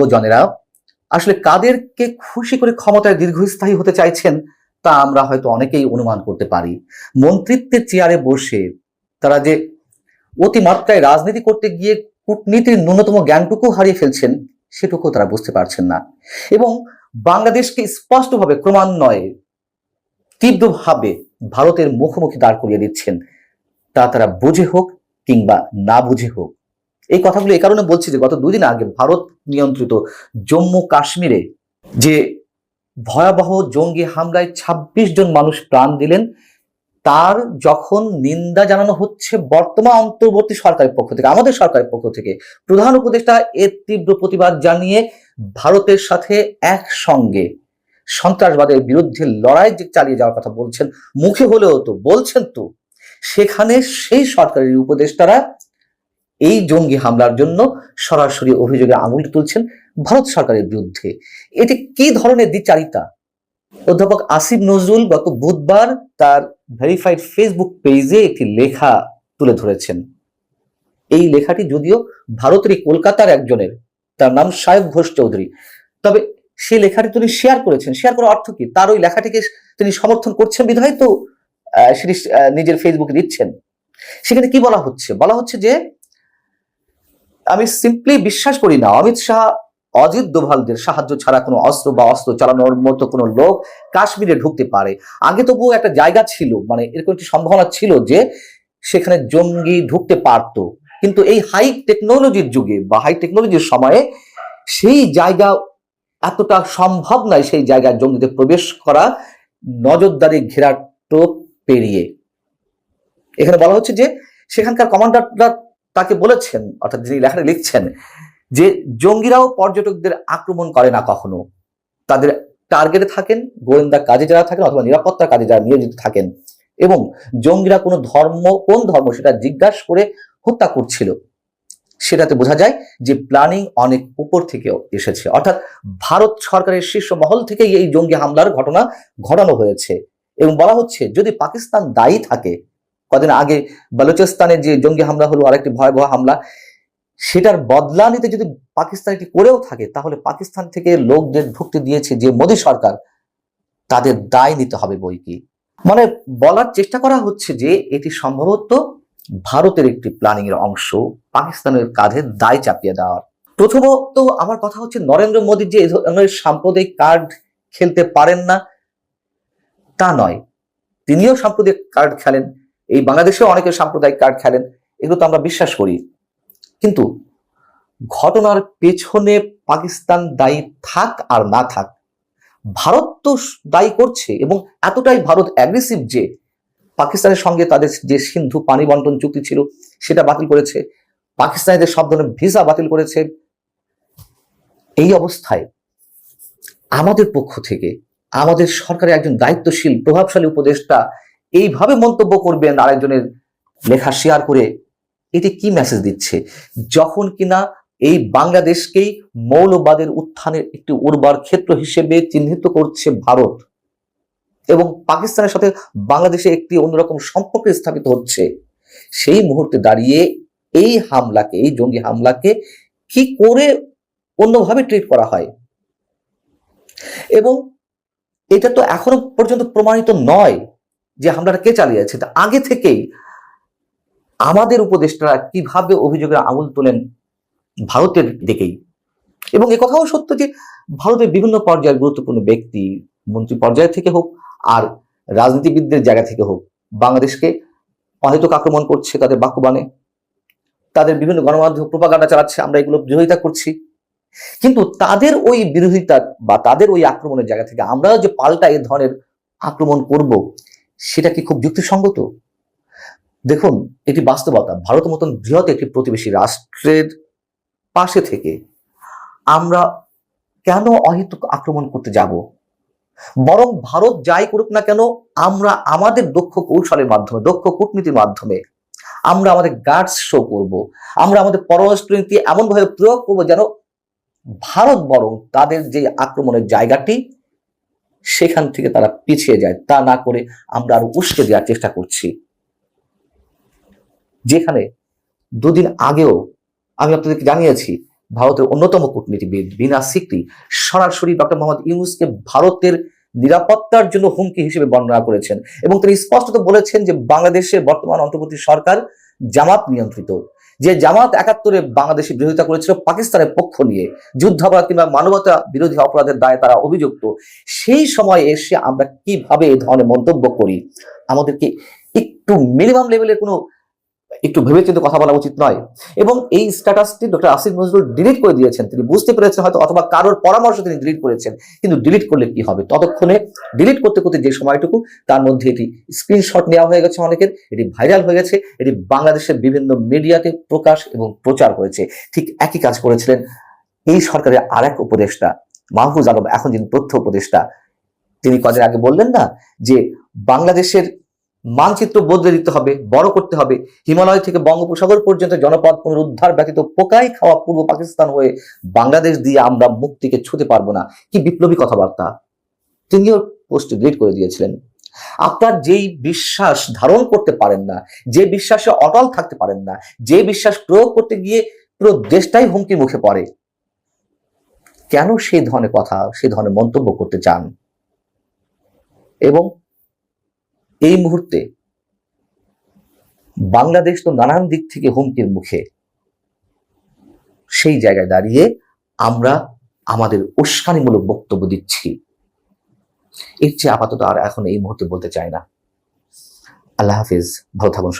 বিজ্ঞজনেরা আসলে কাদেরকে খুশি করে ক্ষমতায় দীর্ঘস্থায়ী হতে চাইছেন তা আমরা হয়তো অনেকেই অনুমান করতে পারি। মন্ত্রিত্বের চেয়ারে বসে তারা যে অতিমাত্রায় রাজনীতি করতে গিয়ে কূটনীতির ন্যূনতম জ্ঞানটুকু হারিয়ে ফেলছেন সেটুকু তারা বুঝতে পারছেন না, এবং বাংলাদেশকে স্পষ্টভাবে ক্রমান্বয়ে তীব্রভাবে ভারতের মুখোমুখি দাঁড় করিয়ে দিচ্ছেন, তা তারা বুঝে হোক কিংবা না বুঝে হোক। এই কথাগুলো এই কারণে বলছি যে গত দুদিন আগে ভারত নিয়ন্ত্রিত জম্মু কাশ্মীরে যে ভয়াবহ জঙ্গি হামলায় ২৬ জন মানুষ প্রাণ দিলেন, তার যখন নিন্দা জানানো হচ্ছে বর্তমান অন্তর্বর্তী সরকারের পক্ষ থেকে, আমাদের সরকারের পক্ষ থেকে, প্রধান উপদেষ্টা এর তীব্র প্রতিবাদ জানিয়ে ভারতের সাথে একসঙ্গে সন্ত্রাসবাদের বিরুদ্ধে লড়াই যে চালিয়ে যাওয়ার কথা বলছেন, মুখে হলেও তো বলছেন, তো সেখানে সেই সরকারের উপদেষ্টারা এই জঙ্গি হামলার জন্য সরাসরি অভিযোগে আঙুল তুলছেন ভারত সরকারের বিরুদ্ধে। এটি কি ধরনের দ্বিচারিতা? অধ্যাপক আসিফ নজরুল গত বুধবার তার ভেরিফাইড ফেসবুক পেজে একটি লেখা তুলে ধরেছেন। এই লেখাটি যদিও ভারতের কলকাতার একজনের, তার নাম সাহেব ঘোষ চৌধুরী, তবে সেই লেখাটি তিনি শেয়ার করেছেন। শেয়ার করার অর্থ কি? তার ওই লেখাটিকে তিনি সমর্থন করছেন বিধায় তো সেটি নিজের ফেসবুকে দিচ্ছেন। সেখানে কি বলা হচ্ছে? বলা হচ্ছে যে আমি সিম্পলি বিশ্বাস করি না অমিত শাহ অজিত দোভালদের সাহায্য ছাড়া কোনো অস্ত্র বা অস্ত্র চালানোর মতো কোনো লোক কাশ্মীরে ঢুকতে পারে। আগে তবুও একটা জায়গা ছিল, মানে এরকম একটি সম্ভাবনা ছিল যে সেখানে জঙ্গি ঢুকতে পারত, কিন্তু এই হাই টেকনোলজির যুগে বা হাই টেকনোলজির সময়ে সেই জায়গা এতটা সম্ভব নয়, সেই জায়গায় জঙ্গিদের প্রবেশ করা নজরদারি ঘেরাটোপ পেরিয়ে। এখানে বলা হচ্ছে যে সেখানকার কমান্ডাররা তাকে বলেছেন, অর্থাৎ যিনি লেখাটা লিখছেন, যে জঙ্গিরাও পর্যটকদের আক্রমণ করে না কখনো, তাদের টার্গেটে থাকেন গোয়েন্দা কাজে যারা থাকেন অথবা নিরাপত্তার কাজে যারা নিয়োজিত থাকেন, এবং জঙ্গিরা কোন ধর্ম সেটা জিজ্ঞাসা করে হত্যা করছিল। সেটাতে বোঝা যায় যে প্ল্যানিং অনেক উপর থেকেও এসেছে, অর্থাৎ ভারত সরকারের শীর্ষ মহল থেকেই এই জঙ্গি হামলার ঘটনা ঘটানো হয়েছে। এবং বলা হচ্ছে যদি পাকিস্তান দায়ী থাকে, কদিন আগে বালুচিস্তানে যে জঙ্গি হামলা হলো, আরেকটি ভয়াবহ হামলা, সেটার বদলা নিতে যদি পাকিস্তান এটি করেও থাকে, তাহলে পাকিস্তান থেকে লোকদের ঢুকতে দিয়েছে যে মোদী সরকার, তাদের দায় নিতে হবে বই কি। মানে বলার চেষ্টা করা হচ্ছে যে এটি সম্ভবত ভারতের একটি প্ল্যানিং এর অংশ, পাকিস্তানের কাঁধে দায় চাপিয়ে দেওয়ার। প্রথমত আমার কথা হচ্ছে নরেন্দ্র মোদী যে এই ধরনের সাম্প্রদায়িক কার্ড খেলতে পারেন না তা নয়, তিনিও সাম্প্রদায়িক কার্ড খেলেন, এই বাংলাদেশেও অনেকে সাম্প্রদায়িক কার্ড খেলেন, এগুলো তো আমরা বিশ্বাস করি। কিন্তু ঘটনার পেছনে পাকিস্তান দায়ী থাক আর না থাক, ভারত তো দায়ী করছে, এবং এতটাই ভারত অ্যাগ্রেসিভ যে পাকিস্তানের সঙ্গে তাদের যে সিন্ধু পানি বন্টন চুক্তি ছিল সেটা বাতিল করেছে, পাকিস্তানিদের সব ধরনের ভিসা বাতিল করেছে। এই অবস্থায় আমাদের পক্ষ থেকে আমাদের সরকারের একজন দায়িত্বশীল প্রভাবশালী উপদেষ্টা এইভাবে মন্তব্য করবেন আরেকজনের লেখা শেয়ার করে, এটি কি মেসেজ দিচ্ছে? যখন কিনা এই বাংলাদেশকেই মৌলবাদের উত্থানের একটি উর্বর ক্ষেত্র হিসেবে চিহ্নিত করছে ভারত, এবং পাকিস্তানের সাথে বাংলাদেশে একটি অন্যরকম সম্পর্ক স্থাপিত হচ্ছে, সেই মুহূর্তে দাঁড়িয়ে এই হামলাকে, এই জঙ্গি হামলাকে কি করে অন্যভাবে ট্রিট করা হয়? এবং এটা তো এখনো পর্যন্ত প্রমাণিত নয় যে হামলাটা কে চালিয়েছে। আগে থেকেই আমাদের উপদেষ্টারা কিভাবে অভিযোগের আঙুল তোলেন ভারতের দিকেই। এবং এ কথাও সত্য যে ভারতের বিভিন্ন পর্যায়ের গুরুত্বপূর্ণ ব্যক্তি, মন্ত্রী পর্যায় থেকে হোক আর রাজনীতিবিদদের জায়গা থেকে হোক, বাংলাদেশকে অহেতুক আক্রমণ করছে তাদের বাক্যবাণে, তাদের বিভিন্ন গণমাধ্যম প্রোপাগান্ডা চালাচ্ছে, আমরা এগুলো বিরোধিতা করছি। কিন্তু তাদের ওই বিরোধিতা বা তাদের ওই আক্রমণের জায়গা থেকে আমরা যে পাল্টা এ ধরনের আক্রমণ করব, সেটা কি খুব যুক্তিসঙ্গত? দেখুন, এটি বাস্তবতা। ভারতের মতন বৃহৎ একটি প্রতিবেশী রাষ্ট্রের পাশে থেকে আমরা কেন অহেতুক আক্রমণ করতে যাব? বরং ভারত যাই করুক না কেন, আমরা আমাদের দক্ষ কৌশলের মাধ্যমে, দক্ষ কূটনীতির মাধ্যমে আমরা আমাদের গার্ডস শো করব, আমরা আমাদের পররাষ্ট্রনীতি এমন ভাবে প্রয়োগ করবো যেন ভারত বরং তাদের যে আক্রমণের জায়গাটি সেখান থেকে তারা পিছিয়ে যায়। তা না করে আমরা আরো উস্কে দেওয়ার চেষ্টা করছি। যেখানে দুদিন আগেও আমি আপনাদেরকে জানিয়েছি ভারতের অন্যতম কূটনীতিবিদ বিনা সিকরি সরাসরি ডক্টর মোহাম্মদ ইউনূসকে ভারতের নিরাপত্তার জন্য হুমকি হিসেবে বর্ণনা করেছেন এবং তিনি স্পষ্টত বলেছেন যে বাংলাদেশের বর্তমান অন্তর্বর্তী সরকার জামাত নিয়ন্ত্রিত, যে জামাত ৭১-এ বাংলাদেশের বিরোধিতা করেছিল পাকিস্তানের পক্ষ নিয়ে, যুদ্ধাপরাধ কিংবা মানবতা বিরোধী অপরাধের দায়ে তারা অভিযুক্ত। সেই সময় এসে আমরা কিভাবে এই ধরনের মন্তব্য করি? আমাদেরকে একটু মিনিমাম লেভেলের কোনো একটু ভেবেচিন্তে কথা বলা উচিত নয়? এবং এই স্ট্যাটাসটি ডক্টর আসিফ নজরুল ডিলিট করে দিয়েছেন। তিনি বুঝতে পেরেছেন হয়তো, অথবা কারোর পরামর্শ তিনি ডিলিট করেছেন। কিন্তু ডিলিট করলে কি হবে? ততক্ষণে ডিলিট করতে করতে যে সময়টুকু, তার মধ্যে এটি স্ক্রিনশট নেওয়া হয়ে গেছে অনেকের, এটি ভাইরাল হয়ে গেছে, এটি বাংলাদেশের বিভিন্ন মিডিয়াতে প্রকাশ এবং প্রচার হয়েছে। ঠিক একই কাজ করেছিলেন এই সরকারের আরেক উপদেষ্টা মাহফুজ আলম, এখন যিনি তথ্য উপদেষ্টা। তিনি কদিন আগে বললেন না যে বাংলাদেশের মানচিত্র বদলে দিতে হবে, বড় করতে হবে, হিমালয় থেকে বঙ্গোপসাগর পর্যন্ত জনপদ পুনরুদ্ধার ব্যতীত পোকাই খাওয়া পূর্ব পাকিস্তান হয়ে বাংলাদেশ দিয়ে আমরা মুক্তিকে ছুঁতে পারবো না। কি বিপ্লবী কথাবার্তা! তিনিও পোস্ট ডিলিট করে দিয়েছিলেন। আপনার যেই বিশ্বাস ধারণ করতে পারেন না, যে বিশ্বাসে অটল থাকতে পারেন না, যে বিশ্বাস প্রয়োগ করতে গিয়ে পুরো দেশটাই হুমকির মুখে পড়ে, কেন সেই ধরনের কথা, সেই ধরনের মন্তব্য করতে চান? এবং এই মুহূর্তে বাংলাদেশ তো নানান দিক থেকে হুমকির মুখে। সেই জায়গায় দাঁড়িয়ে আমরা আমাদের উস্কানিমূলক বক্তব্য দিচ্ছি, এর চেয়ে আপাতত আর এখন এই মুহূর্তে বলতে চাই না। আল্লাহ হাফিজ, ভালো থাকুন।